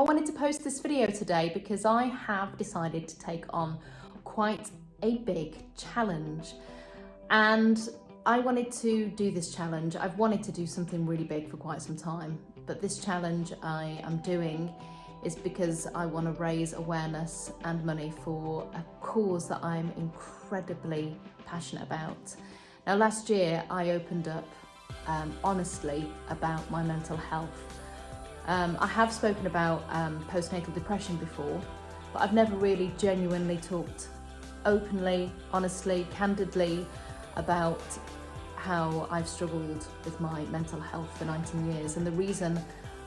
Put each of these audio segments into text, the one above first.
I wanted to post this video today because I have decided to take on quite a big challenge, and I wanted to do this challenge. I've wanted to do something really big for quite some time, but this challenge I am doing is because I want to raise awareness and money for a cause that I'm incredibly passionate about. Now, last year I opened up honestly about my mental health. I have spoken about postnatal depression before, but I've never really genuinely talked openly, honestly, candidly about how I've struggled with my mental health for 19 years. And the reason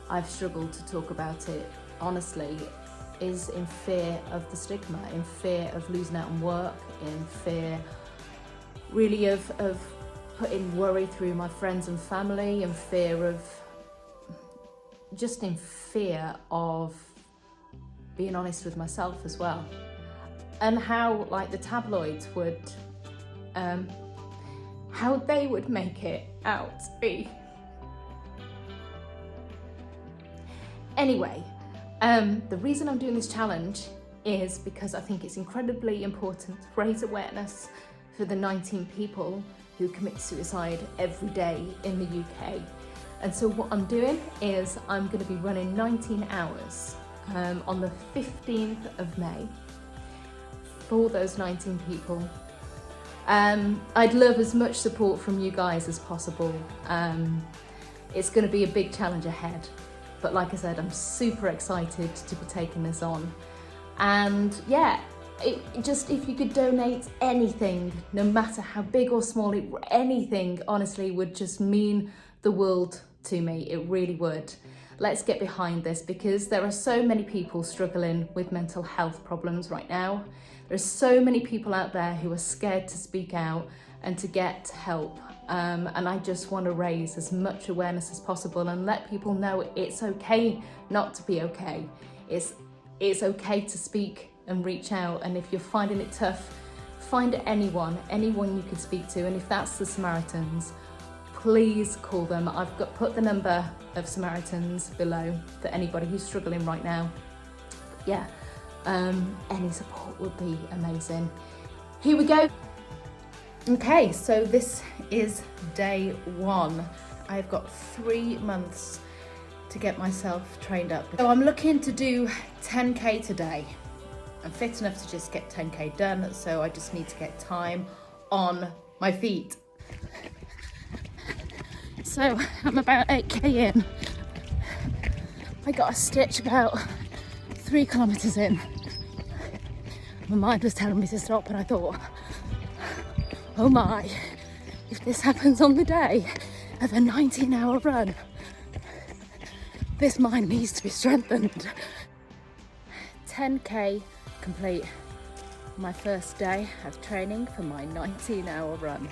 I've struggled to talk about it honestly is in fear of the stigma, in fear of losing out on work, in fear really of putting worry through my friends and family, in fear of just in fear of being honest with myself as well, and how like the tabloids would how they would make it out to be. Anyway, the reason I'm doing this challenge is because I think it's incredibly important to raise awareness for the 19 people who commit suicide every day in the UK. And so what I'm doing is I'm going to be running 19 hours on the 15th of May for those 19 people. I'd love as much support from you guys as possible. It's going to be a big challenge ahead, but like I said, I'm super excited to be taking this on. And yeah, just if you could donate anything, no matter how big or small, anything honestly would just mean the world to me. It really would. Let's get behind this, because there are so many people struggling with mental health problems right now. There's so many people out there who are scared to speak out and to get help. And I just want to raise as much awareness as possible and let people know it's okay not to be okay. It's okay to speak and reach out. And if you're finding it tough, find anyone you can speak to. And if that's the Samaritans, please call them. I've put the number of Samaritans below for anybody who's struggling right now. Yeah, any support would be amazing. Here we go. Okay, so this is day one. I've got 3 months to get myself trained up. So I'm looking to do 10K today. I'm fit enough to just get 10K done, so I just need to get time on my feet. So I'm about 8K in. I got a stitch about 3 kilometers in. My mind was telling me to stop, and I thought, oh my, if this happens on the day of a 19-hour run, this mind needs to be strengthened. 10K complete. My first day of training for my 19-hour run.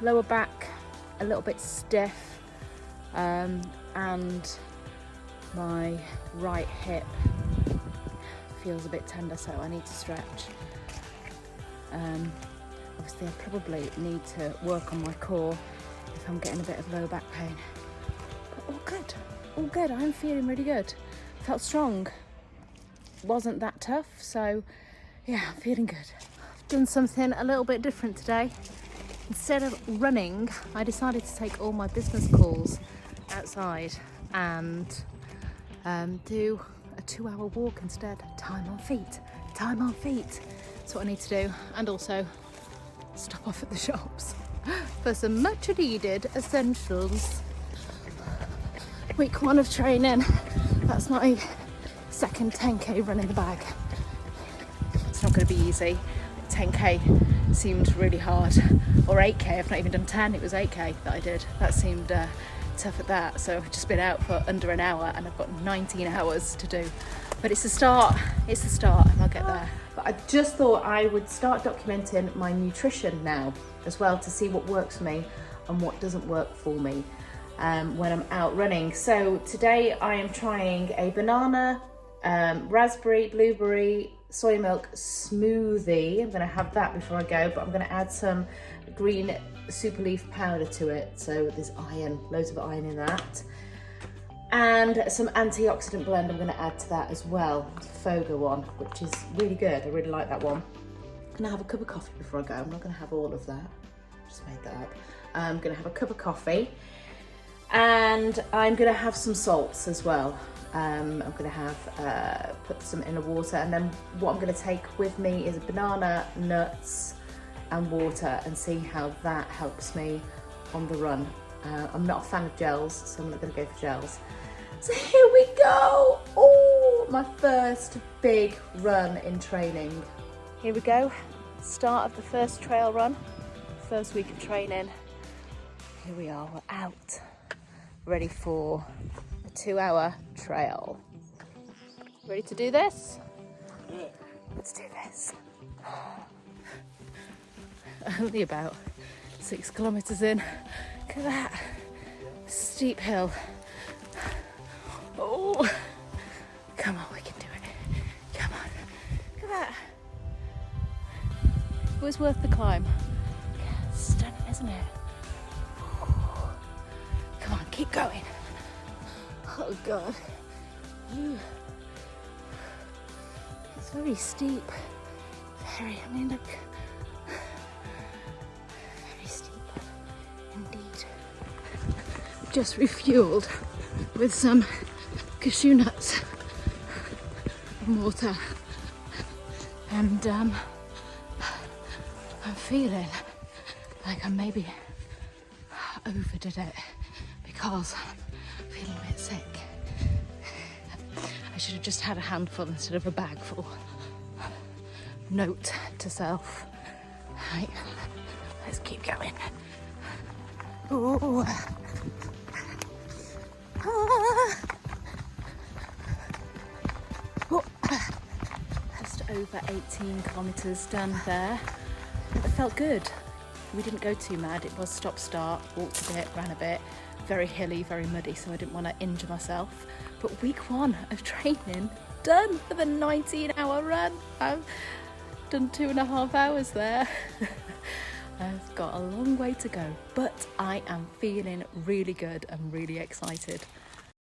Lower back a little bit stiff, and my right hip feels a bit tender, so I need to stretch. Obviously I probably need to work on my core if I'm getting a bit of lower back pain, but all good. I'm feeling really good. Felt strong, wasn't that tough, so yeah, I'm feeling good. I've done something a little bit different today. Instead of running, I decided to take all my business calls outside and do a 2-hour walk instead. Time on feet. That's what I need to do. And also stop off at the shops for some much needed essentials. Week 1 of training. That's my second 10K run in the bag. It's not going to be easy. 10K seemed really hard, or 8K. I've not even done 10. It was 8K that I did. That seemed tough at that. So I've just been out for under an hour and I've got 19 hours to do. But it's a start, and I'll get there. But I just thought I would start documenting my nutrition now as well, to see what works for me and what doesn't work for me when I'm out running. So today I am trying a banana, raspberry, blueberry, soy milk smoothie. I'm going to have that before I go, but I'm going to add some green super leaf powder to it, so there's iron, loads of iron in that. And some antioxidant blend I'm going to add to that as well. It's a Fogo one, which is really good. I really like that one. I'm going to have a cup of coffee before I go. I'm not going to have all of that. Just made that up. I'm going to have a cup of coffee. And I'm going to have some salts as well. I'm going to have, put some in the water. And then what I'm going to take with me is a banana, nuts and water, and see how that helps me on the run. I'm not a fan of gels, so I'm not going to go for gels. So here we go. Oh, my first big run in training. Here we go. Start of the first trail run. First week of training. Here we are, we're out. Ready for a 2-hour trail. Ready to do this? Yeah. Let's do this. Only about 6 kilometres in. Look at that steep hill. Oh, come on, we can do it. Come on, look at that. It was worth the climb. Yeah, stunning, isn't it? Come on, keep going. Oh God. It's very steep. Very, I mean, look. Very steep indeed. Just refueled with some cashew nuts and water. And I'm feeling like I maybe overdid it because I'm feeling a bit sick. I should have just had a handful instead of a bag full. Note to self. Right, let's keep going. Ooh. Just over 18 kilometres done there. It felt good. We didn't go too mad. It was stop-start, walked a bit, ran a bit. Very hilly, very muddy, so I didn't want to injure myself. But week 1 of training done for the 19-hour run. I've done 2.5 hours there. I've got a long way to go, but I am feeling really good and really excited.